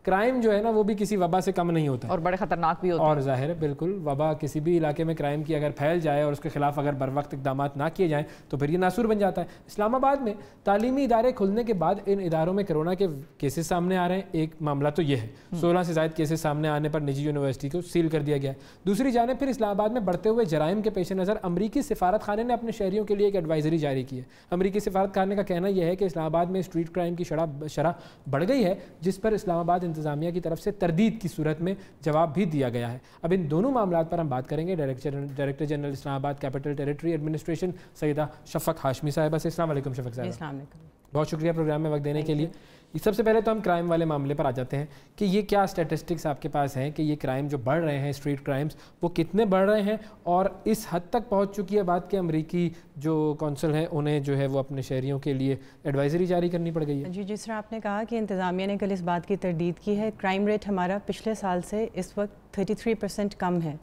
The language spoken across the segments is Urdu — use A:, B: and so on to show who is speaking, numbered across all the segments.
A: کرائم جو ہے نا وہ بھی کسی وبا سے کم نہیں ہوتا
B: اور بڑے خطرناک بھی ہوتے ہیں.
A: اور ظاہر ہے بالکل وبا کسی بھی علاقے میں کرائم کی اگر پھیل جائے اور اس کے خلاف اگر بر وقت اقدامات نہ کیے جائیں تو پھر یہ ناسور بن جاتا ہے. اسلام آباد میں تعلیمی ادارے کھلنے کے بعد ان اداروں میں کرونا کے کیسز سامنے آ رہے ہیں. ایک معاملہ تو یہ ہے 16 سے زائد کیسز سامنے آنے پر نجی یونیورسٹی کو سیل کر دیا گیا ہے. دوسری جانب پھر اسلام آباد میں بڑھتے ہوئے جرائم کے پیش نظر امریکی سفارت خانے نے اپنے شہریوں کے لیے ایک ایڈوائزری جاری کی ہے. امریکی سفارت خانے کا کہنا یہ ہے کہ اسلام آباد میں اسٹریٹ کرائم کی شرح بڑھ گئی ہے, جس پر اسلام آباد انتظامیہ کی طرف سے تردید کی صورت میں جواب بھی دیا گیا ہے. اب ان دونوں معاملات پر ہم بات کریں گے. ڈائریکٹر جنرل اسلام آباد کیپٹل ٹیریٹری ایڈمنسٹریشن سیدہ شفق ہاشمی صاحبہ سے. السلام علیکم شفق صاحبہ.
C: السلام علیکم.
A: بہت شکریہ پروگرام میں وقت دینے کے لیے. سب سے پہلے تو ہم کرائم والے معاملے پر آ جاتے ہیں کہ یہ کیا اسٹیٹسٹکس آپ کے پاس ہیں کہ یہ کرائم جو بڑھ رہے ہیں اسٹریٹ کرائمز وہ کتنے بڑھ رہے ہیں, اور اس حد تک پہنچ چکی ہے بات کہ امریکی جو کونسل ہیں انہیں جو ہے وہ اپنے شہریوں کے لیے ایڈوائزری جاری کرنی پڑ گئی ہے.
C: جی, جس طرح آپ نے کہا کہ انتظامیہ نے کل اس بات کی تردید کی ہے. کرائم ریٹ ہمارا پچھلے سال سے اس وقت 33% کم ہے.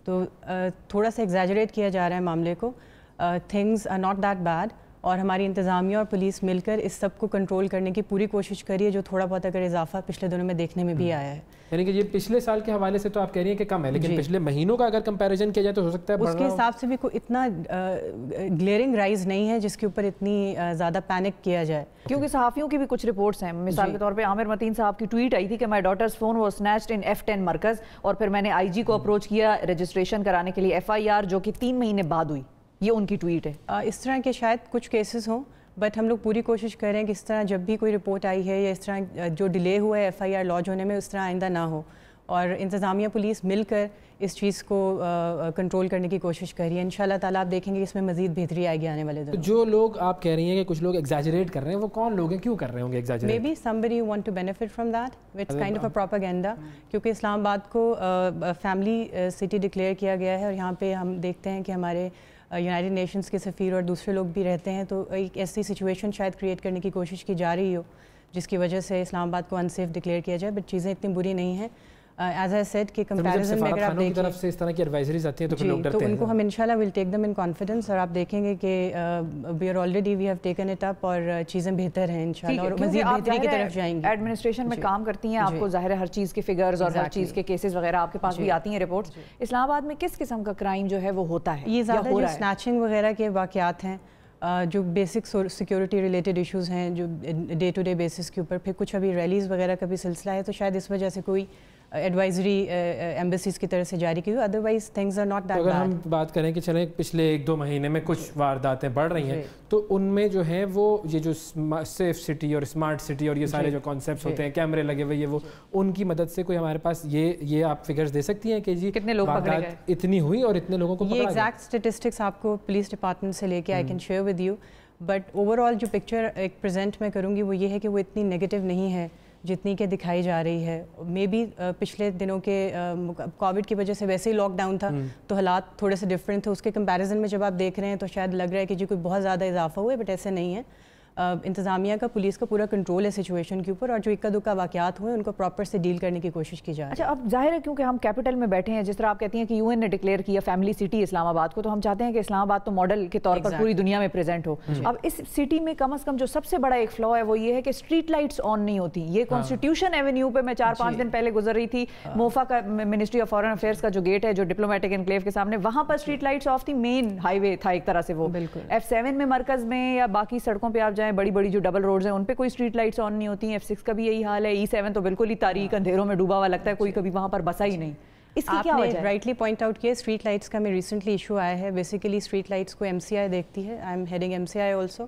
C: تو تھوڑا سا ایگزیجریٹ کیا جا رہا ہے معاملے کو. Things are not that bad, اور ہماری انتظامیہ اور پولیس مل کر اس سب کو کنٹرول کرنے کی پوری کوشش کری ہے, جو تھوڑا بہت اگر اضافہ پچھلے دنوں میں دیکنے میں بھی آیا ہے.
A: یعنی کہ یہ پچھلے سال کے حوالے سے تو آپ کہہ رہی ہیں کہ کم ہے, لیکن پچھلے مہینوں کا اگر کمپیریزن کیا جائے تو ہو سکتا ہے
C: اس کے حساب سے بھی کوئی اتنا گلیئرنگ رائز نہیں ہے جس کے اوپر اتنی زیادہ پینک کیا جائے.
B: کیونکہ صحافیوں کی بھی کچھ رپورٹس ہیں. مثال کے طور پہ عامر متین صاحب کی ٹویٹ آئی تھی کہ my daughter's phone was snatched in F10 مرکز, اور پھر میں نے IG کو اپروچ کیا رجسٹریشن کرانے کے لیے FIR, جو کہ 3 مہینے بعد ہوئی. یہ ان کی ٹویٹ ہے.
C: اس طرح کے شاید کچھ کیسز ہوں, بٹ ہم لوگ پوری کوشش کر رہے ہیں کہ اس طرح جب بھی کوئی رپورٹ آئی ہے یا اس طرح جو ڈیلے ہوا ہے FIR لانچ ہونے میں, اس طرح آئندہ نہ ہو, اور انتظامیہ پولیس مل کر اس چیز کو کنٹرول کرنے کی کوشش کر رہی ہے. انشاءاللہ تعالیٰ آپ دیکھیں گے اس میں مزید بہتری آئے گی آنے والے دنوں.
A: جو لوگ آپ کہہ رہی ہیں کہ کچھ لوگ ایگزیجریٹ کر رہے ہیں, وہ کون لوگ ہیں, کیوں کر رہے ہوں گے exaggerate?
C: Maybe somebody who want to benefit from that. It's kind of a propaganda. کیونکہ اسلام آباد کو فیملی سٹی ڈکلیئر کیا گیا ہے, اور یہاں پہ ہم دیکھتے ہیں کہ ہمارے یونائٹڈ نیشنز کے سفیر اور دوسرے لوگ بھی رہتے ہیں. تو ایک ایسی سچویشن شاید کریٹ کرنے کی کوشش کی جا رہی ہو جس کی وجہ سے اسلام آباد کو انسیف ڈکلیئر کیا جائے, بٹ چیزیں اتنی بری نہیں ہیں. ایز آئی سیڈ کہ کمپیریزن میں اگر آپ دیکھیں
A: طرف سے اس طرح کی ایڈوائزریز آتی ہیں تو پھر لوگ ڈرتے ہیں,
C: تو ان کو ہم انشاءاللہ ول ٹیک دم ان کانفیڈنس, اور آپ دیکھیں گے کہ we are already we have taken it up, اور چیزیں بہتر ہیں انشاءاللہ, اور مزید بہتری کی طرف جائیں گی.
B: ایڈمنسٹریشن میں کام کرتی ہیں, آپ کو ظاہر ہے ہر چیز کے فگرز اور ہر چیز کے کیسز وغیرہ آپ کے پاس بھی آتی ہیں رپورٹس. اسلام آباد میں کس قسم کا کرائم جو ہے وہ ہوتا ہے؟
C: یہ زیادہ جو سنیچنگ وغیرہ کے واقعات ہیں, جو بیسک سیکیورٹی ریلیٹڈ ایشوز ہیں, جو ڈے ٹو ڈے بیسس کے اوپر. پھر کچھ ابھی ریلیز وغیرہ کا بھی سلسلہ ہے, تو شاید اس وجہ سے کوئی ایڈوائزری ایمبیسیز کی طرف سے جاری کی ہوئی. Otherwise things are not that bad.
A: اگر ہم بات کریں کہ چلیں پچھلے 1-2 مہینے میں کچھ وارداتیں بڑھ رہی ہیں, تو ان میں جو ہے وہ یہ جو سیف سٹی اور اسمارٹ سٹی اور یہ سارے جو کانسیپٹس ہوتے ہیں, کیمرے لگے ہوئے, یہ وہ ان کی مدد سے کوئی ہمارے پاس یہ آپ فگرز دے سکتی ہیں کہ جی
B: کتنے لوگ پکڑے گئے,
A: اتنی ہوئی اور اتنے لوگوں کو پکڑا گیا؟
C: یہ ایگزیکٹ اسٹیٹسٹکس آپ کو پولیس ڈپارٹمنٹ سے لے کے I can share with you, but over all جو پکچر ایک پریزنٹ میں کروں گی وہ یہ ہے کہ وہ اتنی نیگیٹو نہیں ہے جتنی کہ دکھائی جا رہی ہے. مے بی پچھلے دنوں کے کووڈ کی وجہ سے ویسے ہی لاک ڈاؤن تھا, تو حالات تھوڑے سے ڈفرینٹ تھے. اس کے کمپیریزن میں جب آپ دیکھ رہے ہیں تو شاید لگ رہا ہے کہ جی کوئی بہت زیادہ اضافہ ہوا ہے, بٹ ایسے نہیں ہے. انتظامیہ کا پولیس کا پورا کنٹرول ہے سچویشن کے اوپر, اور جو اکا دکا واقعات ہوئے ان کو پراپر سے ڈیل کرنے کی کوشش کی جائے.
B: اچھا, اب ظاہر ہے کیونکہ ہم کیپٹل میں بیٹھے ہیں, جس طرح آپ کہتی ہیں کہ UN نے ڈکلیئر کیا فیملی سٹی اسلام آباد کو, تو ہم چاہتے ہیں کہ اسلام آباد تو ماڈل کے طور پر پوری دنیا میں پریزنٹ ہو. اب اس سٹی میں کم از کم جو سب سے بڑا ایک فلا ہے وہ یہ ہے کہ اسٹریٹ لائٹس آن نہیں ہوتی. یہ کانسٹیٹیوشن ایونیو پہ میں 4-5 دن پہلے گزر رہی تھی, موفا کا منسٹری آف فارن افیئرس کا جو گیٹ ہے جو ڈپلومیٹک انکلیو کے سامنے, وہاں پر اسٹریٹ لائٹس آف تھی. مین ہائی وے تھا ایک طرح سے وہ. F7 میں مرکز میں یا باقی سڑکوں پہ آپ جائیں, بڑی بڑی جو ڈبل روڈز ہیں ان پہ کوئی اسٹریٹ لائٹس آن نہیں ہوتی ہیں. F6 کا بھی یہی حال ہے. E7 تو بالکل ہی تاریک اندھیروں میں ڈوبا ہوا لگتا ہے, کوئی کبھی وہاں پر بسا ہی نہیں. اس کی کیا وجہ ہے؟
C: رائٹلی پوائنٹ آؤٹ کیا, اسٹریٹ لائٹس کا میں ریسنٹلی ایشو آیا ہے. بیسیکلی اسٹریٹ لائٹس کو MCI دیکھتی ہے. I am heading MCI also.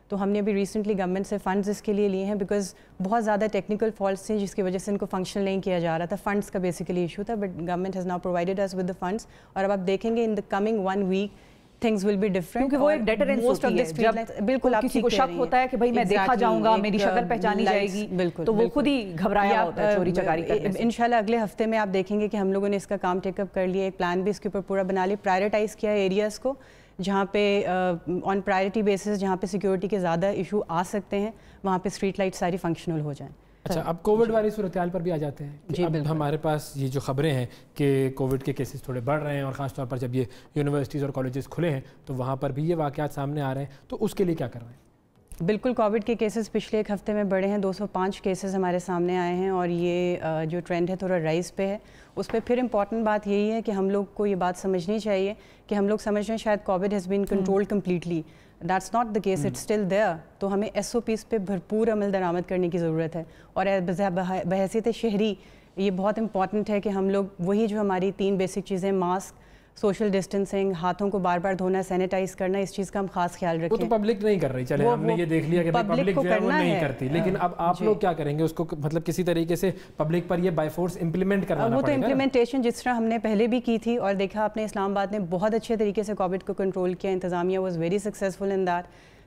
C: تو ہم نے ابھی ریسنٹلی گورنمنٹ سے فنڈز اس کے لیے لیے ہیں, بیکاز بہت زیادہ ٹیکنیکل فالٹس تھیں جس کی وجہ سے ان کو فنکشن نہیں کیا جا رہا تھا. فنڈس کا بیسیکلی ایشو تھا, but government has now provided us with the funds. اور اب آپ دیکھیں گے in the coming 1 week things will be different,
B: کیونکہ وہ ایک ڈیٹرنس ہوتی ہے. جب بالکل کسی کو شک ہوتا ہے کہ بھائی میں دیکھا جاؤں گا, میری شکل پہچانی جائے گی, تو وہ خود ہی گھبرایا ہوتا ہے چوری چکاری کرنے سے.
C: انشاءاللہ اگلے ہفتے میں آپ دیکھیں گے کہ ہم لوگوں نے اس کا کام ٹیک اپ کر لیا, ایک پلان بھی اس کے اوپر پورا بنا لیا, پرائرٹائز کیا ایریاز کو جہاں پہ آن پرائرٹی بیسس جہاں پہ سیکیورٹی کے زیادہ ایشو آ سکتے ہیں, وہاں پہ اسٹریٹ لائٹ ساری فنکشنل ہو جائیں.
A: اچھا, اب کووڈ والی صورتحال پر بھی آ جاتے ہیں. جی, اب ہمارے پاس یہ جو خبریں ہیں کہ کووڈ کے کیسز تھوڑے بڑھ رہے ہیں, اور خاص طور پر جب یہ یونیورسٹیز اور کالجز کھلے ہیں تو وہاں پر بھی یہ واقعات سامنے آ رہے ہیں, تو اس کے لیے کیا کر رہے ہیں؟
C: بالکل کووڈ کے کیسز پچھلے ایک ہفتے میں بڑھے ہیں, 205 کیسز ہمارے سامنے آئے ہیں, اور یہ جو ٹرینڈ ہے تھوڑا رائز پہ ہے. اس پہ پھر امپورٹنٹ بات یہی ہے کہ ہم لوگ کو یہ بات سمجھنی چاہیے کہ ہم لوگ سمجھ رہے ہیں شاید covid has been controlled completely. That's not the case, it's still there. تو ہمیں ایس او پیز پہ بھرپور عمل درآمد کرنے کی ضرورت ہے, اور بحیثیت شہری یہ بہت امپورٹنٹ ہے کہ ہم لوگ وہی جو ہماری 3 بیسک چیزیں, ماسک, سوشل ڈسٹینسنگ, ہاتھوں کو بار بار دھونا, سینیٹائز کرنا, اس چیز کا ہم خاص خیال رکھیں.
A: وہ تو پبلک نہیں کر رہی, چلے ہم نے یہ دیکھ لیا کہ پبلک جو ہے وہ نہیں کرتی, لیکن اب آپ لوگ کیا کریں گے اس کو, مطلب کسی طریقے سے پبلک پر یہ بائی فورس امپلیمنٹ کروانا پڑے گا.
C: وہ تو امپلیمنٹیشن جس طرح ہم نے پہلے بھی کی تھی, اور دیکھا آپ نے اسلام آباد نے بہت اچھے طریقے سے کووڈ کو کنٹرول کیا, انتظامیہ was very successful in that.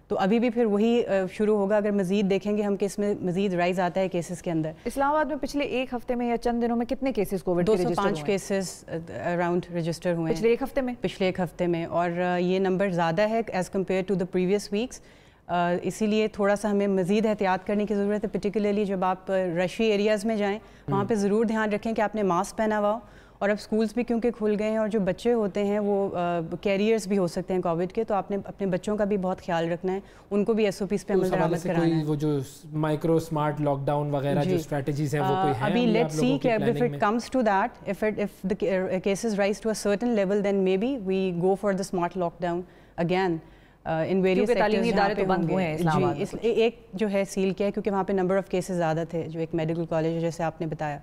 C: تو ابھی بھی پھر وہی شروع ہوگا, اگر مزید دیکھیں گے ہم کہ اس میں مزید رائز آتا ہے کیسز کے اندر.
B: اسلام آباد میں پچھلے ایک ہفتے میں یا چند دنوں میں کتنے کیسز کووڈ کے رجسٹر ہوئے ہیں؟
C: 205 کیسز اراؤنڈ رجسٹر ہوئے ہیں
B: پچھلے ایک ہفتے میں.
C: پچھلے ایک ہفتے میں, اور یہ نمبر زیادہ ہے as compare to the previous weeks. اسی لیے تھوڑا سا ہمیں مزید احتیاط کرنے کی ضرورت ہے, پرٹیکولرلی جب آپ رشی ایریاز میں جائیں وہاں پہ ضرور دھیان رکھیں کہ آپ نے ماسک پہنا ہوا ہو. اور اب سکولز بھی کیونکہ کھل گئے ہیں, اور جو بچے ہوتے ہیں وہ کیریئرز بھی ہو سکتے ہیں کووڈ کے, تو آپ نے اپنے بچوں کا بھی بہت خیال رکھنا ہے, ان کو بھی ایس او پیز پہ عمل درآمد کرانا ہے.
A: وہ جو مائکرو اسمارٹ لاک ڈاؤن وغیرہ جو اسٹریٹجیز ہیں وہ کوئی ہیں
C: ابھی لیٹس سی کہ if it comes to that, if the cases rise to a certain level, then maybe we go for the smart lockdown again in various sectors.
B: تعلیمی ادارے تو بند ہوئے ہیں اسلام آباد.
C: ایک جو ہے سیل کیا ہے کیونکہ وہاں پہ نمبر آف کیسز زیادہ تھے, جو ایک میڈیکل کالج ہے جیسے آپ نے بتایا.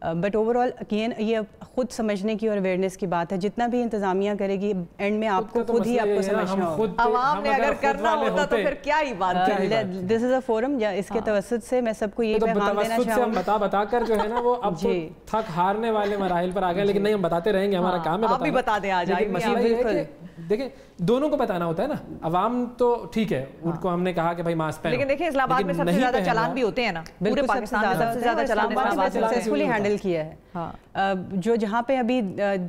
C: بٹ اوور آل اگین یہ خود سمجھنے کی اور اویئرنیس کی بات ہے, جتنا بھی انتظامیہ کرے گی اینڈ میں آپ کو خود ہی آپ کو سمجھنا ہوگا.
B: عوام نے اگر کرنا ہوتا تو پھر کیا ہی بات ہے.
C: دس از اے فورم, یا اس کے توسط سے میں سب کو یہ پیغام دینا چاہوں
A: گا. ہم بتا کر جو ہے نا وہ اب تھک ہارنے والے مراحل پر آ گئے, لیکن نہیں ہم بتاتے رہیں گے, ہمارا کام ہے.
B: آپ بھی بتا دیں آج.
A: مسئلہ یہ ہے کہ دیکھیں دونوں کو بتانا ہوتا ہے نا, عوام تو ٹھیک ہے, ان کو ہم نے کہا کہ بھائی ماسک پہنو,
B: لیکن دیکھیں اسلام آباد میں سب سے زیادہ چلان بھی ہوتے ہیں نا, پورے پاکستان میں سب سے زیادہ چلان اسلام آباد
C: سکسیسفلی ہینڈل کیا ہے. جو جہاں پہ ابھی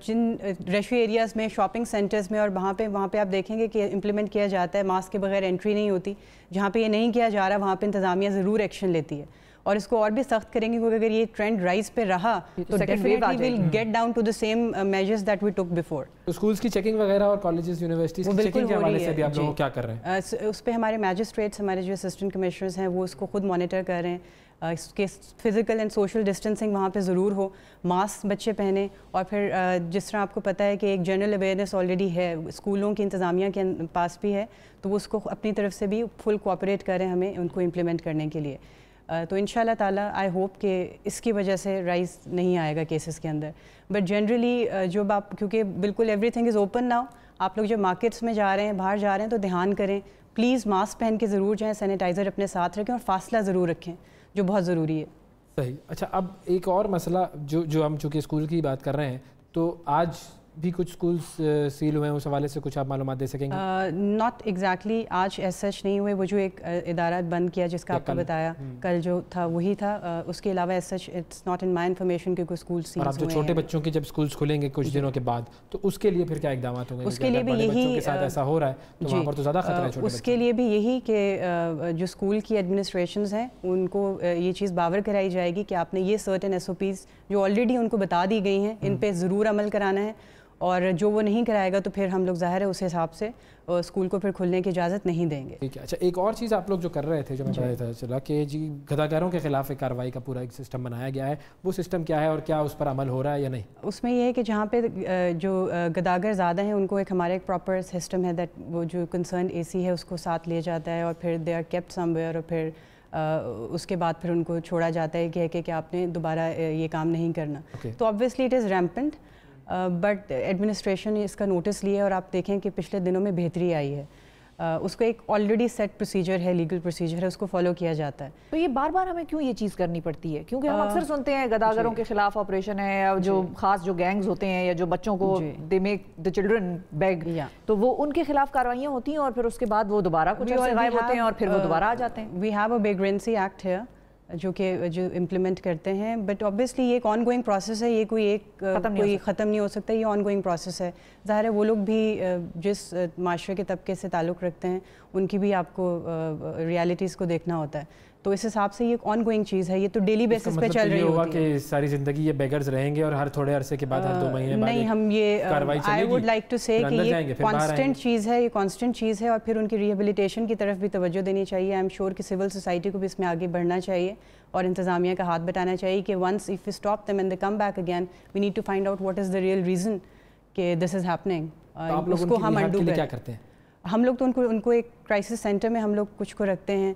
C: جن ریشو ایریاز میں, شاپنگ سینٹرز میں, اور وہاں پہ آپ دیکھیں گے کہ امپلیمنٹ کیا جاتا ہے, ماسک کے بغیر انٹری نہیں ہوتی. جہاں پہ یہ نہیں کیا جا رہا وہاں پہ انتظامیہ ضرور ایکشن لیتی ہے, اور اس کو اور بھی سخت کریں گے, کیونکہ اگر یہ ٹرینڈ رائز پہ رہا تو definitely will get down to the same measures that we took before.
A: Schools کی چیکنگ وغیرہ اور کالجز یونیورسٹیز کی چیکنگ کے حوالے سے بھی آپ لوگ کیا کر رہے ہیں؟
C: اس پہ ہمارے میجسٹریٹس, ہمارے جو اسسٹنٹ کمشنرز ہیں وہ اس کو خود مانیٹر کر رہے ہیں. اس کے فزیکل اینڈ سوشل ڈسٹینسنگ وہاں پہ ضرور ہو, ماسک بچے پہنیں, اور پھر جس طرح آپ کو پتہ ہے کہ ایک جنرل اویئرنیس آلریڈی ہے اسکولوں کی انتظامیہ کے پاس بھی ہے, تو وہ اس کو اپنی طرف سے بھی فل کوآپریٹ کریں ہمیں ان کو امپلیمنٹ کرنے کے لیے. تو ان شاء اللہ تعالیٰ آئی ہوپ کہ اس کی وجہ سے رائز نہیں آئے گا کیسز کے اندر. بٹ جنرلی جب آپ, کیونکہ بالکل every thing is open now, آپ لوگ جب مارکیٹس میں جا رہے ہیں, باہر جا رہے ہیں, تو دھیان کریں پلیز, ماسک پہن کے ضرور جائیں, سینیٹائزر اپنے ساتھ رکھیں, اور فاصلہ ضرور رکھیں جو بہت ضروری ہے.
A: صحیح. اچھا, اب ایک اور مسئلہ جو ہم چونکہ اسکول کی بات کر رہے ہیں, تو آج بھی کچھ اسکولس سیل ہوئے ہیں, اس حوالے سے کچھ آپ معلومات دے سکیں گے؟
C: ناٹ ایگزیکٹلی آج ایز سچ نہیں ہوئے, وہ جو ایک ادارہ بند کیا جس کا آپ کو بتایا کل جو تھا وہی تھا. اس کے علاوہ as such it's not in my information کہ کوئی اسکول سیل ہوئے ہیں.
A: اور آپ جو چھوٹے بچوں کی جب اسکولس کھلیں گے کچھ دنوں کے بعد, تو اس کے لیے پھر کیا اقدامات ہوں گے؟
C: اس کے لیے بھی یہی
A: کے ساتھ ایسا ہو رہا ہے تو وہاں پر تو زیادہ خطرہ ہے چھوٹے بچوں.
C: اس کے لیے بھی یہی کہ جو اسکول کی ایڈمنسٹریشنز ہیں ان کو یہ چیز باور کرائی جائے گی کہ آپ نے یہ سرٹن ایس او پیز جو آلریڈی ان کو بتا دی گئی ہیں, ان پہ ضرور عمل کرانا ہے, اور جو وہ نہیں کرائے گا تو پھر ہم لوگ ظاہر ہے اس حساب سے اسکول کو پھر کھلنے کی اجازت نہیں دیں گے.
A: ٹھیک ہے. اچھا, ایک اور چیز آپ لوگ جو کر رہے تھے, جو میں پتہ چلا کہ جی گداگروں کے خلاف ایک کارروائی کا پورا ایک سسٹم بنایا گیا ہے, وہ سسٹم کیا ہے اور کیا اس پر عمل ہو رہا ہے یا نہیں؟
C: اس میں یہ ہے کہ جہاں پہ جو گداگر زیادہ ہیں ان کو ایک ہمارا ایک پراپر سسٹم ہے دیٹ وہ جو کنسرن اے سی ہے اس کو ساتھ لیا جاتا ہے, اور پھر they are kept somewhere, اور پھر اس کے بعد پھر ان کو چھوڑا جاتا ہے کہ آپ نے دوبارہ یہ کام نہیں کرنا. تو obviously it is rampant, but administration نے اس کا نوٹس لیا ہے, اور آپ دیکھیں کہ پچھلے دنوں میں بہتری آئی ہے. اس کو ایک آلریڈی سیٹ پروسیجر ہے, لیگل پروسیجر ہے, اس کو فالو کیا جاتا ہے.
B: تو یہ بار بار ہمیں کیوں یہ چیز کرنی پڑتی ہے؟ کیونکہ ہم اکثر سنتے ہیں گداگروں کے خلاف آپریشن ہے, یا جو خاص جو گینگز ہوتے ہیں یا جو بچوں کو they make the children bag, تو وہ ان کے خلاف کاروائیاں ہوتی ہیں, اور پھر اس کے بعد وہ دوبارہ کچھ عرصے غائب ہوتے ہیں, اور پھر وہ دوبارہ آ جاتے ہیں.
C: وی ہیو اے ویگرنسی ایکٹ ہے جو امپلیمنٹ کرتے ہیں, بٹ اوبیسلی یہ ایک آن گوئنگ پروسیس ہے, یہ کوئی ختم نہیں ہو سکتا, یہ آن گوئنگ پروسیس ہے. ظاہر ہے وہ لوگ بھی جس معاشرے کے طبقے سے تعلق رکھتے ہیں ان کی بھی آپ کو ریالٹیز کو دیکھنا ہوتا ہے. تو اس حساب سے یہ آن گوئنگ چیز ہے, یہ تو ڈیلی بیسس پہ چل رہی ہوتی ہے.
A: کہ ساری زندگی یہ بیگرز رہیں گے اور ہر تھوڑے عرصے کے بعد ہر 2 مہینے بعد
C: نہیں, ہم یہ آئی ووڈ لائک ٹو سے کہ یہ کانسٹنٹ چیز ہے, یہ کانسٹنٹ چیز ہے, اور پھر ان کی ریہیبلیٹیشن کی طرف بھی توجہ دینی چاہیے. آئی ایم شیور کہ سول سوسائٹی کو بھی اس میں آگے بڑھنا چاہیے اور انتظامیہ کا ہاتھ بٹانا چاہیے کہ once if you stop them and they come back again, we need to find out what is the real reason کہ دس از ہیپننگ. اس کو ہم انڈو
A: کیا کرتے ہیں
C: ہم لوگ تو ان کو ایک کرائسس سینٹر میں ہم لوگ کچھ کو رکھتے ہیں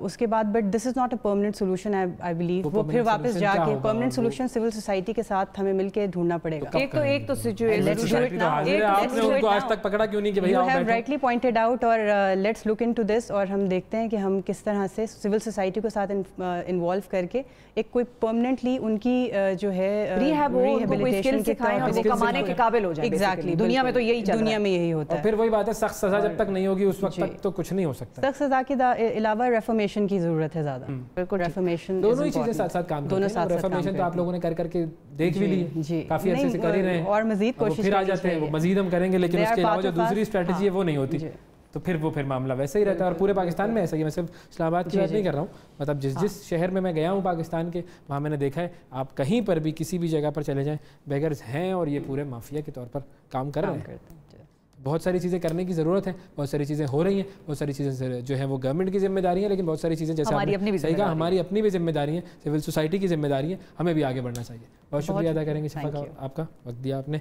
C: اس کے بعد, but this is not a permanent solution. I believe وہ پھر واپس جا کے پرماننٹ سولوشن سول سوسائٹی کے ساتھ ہمیں مل کے ڈھونڈنا پڑے گا.
B: ایک تو سچویشن
A: آپ نے ان کو آج تک پکڑا کیوں نہیں کہ
C: you have rightly pointed out, اور لیٹس لک انٹو دس, اور ہم دیکھتے ہیں کہ ہم کس طرح سے سول سوسائٹی کو ساتھ انوالو کر کے ایک کوئی پرماننٹلی ان کی جو ہے
B: ریہیبلیٹیشن سکھائیں اور وہ کمانے کے قابل ہو جائیں.
C: ایگزیکٹلی,
B: دنیا میں تو یہی چل رہا ہے,
C: دنیا میں یہی ہوتا ہے.
A: اور پھر وہی بات ہے, سخت سزا جب تک نہیں ہوگی اس وقت تک تو کچھ نہیں ہو سکتا.
C: سخت سزا کے علاوہ ریفارمیشن کی ضرورت ہے زیادہ.
B: بالکل,
C: ریفارمیشن
A: دونوں ہی چیزیں ساتھ ساتھ کام کرتی ہیں. ریفارمیشن تو آپ لوگوں نے کر کے دیکھ بھی لی, کافی عرصے سے کر ہی رہے ہیں,
C: اور مزید کوشش
A: پھر آ جاتے ہیں وہ مزید ہم کریں گے, لیکن اس کے علاوہ جو دوسری اسٹریٹجی ہے وہ نہیں ہوتی, تو پھر معاملہ ویسے ہی رہتا ہے. اور پورے پاکستان میں ایسا ہی, میں صرف اسلام آباد کی بات نہیں کر رہا ہوں, مطلب جس شہر میں گیا ہوں پاکستان کے, وہاں میں نے دیکھا ہے آپ کہیں پر بھی کسی بھی جگہ پر چلے جائیں بیگرز ہیں اور یہ پورے مافیا کے طور پر کام کر رہے ہیں. بہت ساری چیزیں کرنے کی ضرورت ہے, بہت ساری چیزیں ہو رہی ہیں, بہت ساری چیزیں جو ہیں وہ گورنمنٹ کی ذمہ داری ہیں, لیکن بہت ساری چیزیں جیسے صحیح کہا ہماری اپنی بھی ذمہ داری ہیں, سول سوسائٹی کی ذمہ داری ہے, ہمیں بھی آگے بڑھنا چاہیے. بہت شکریہ ادا کریں گے شفا کا, آپ کا وقت دیا آپ نے.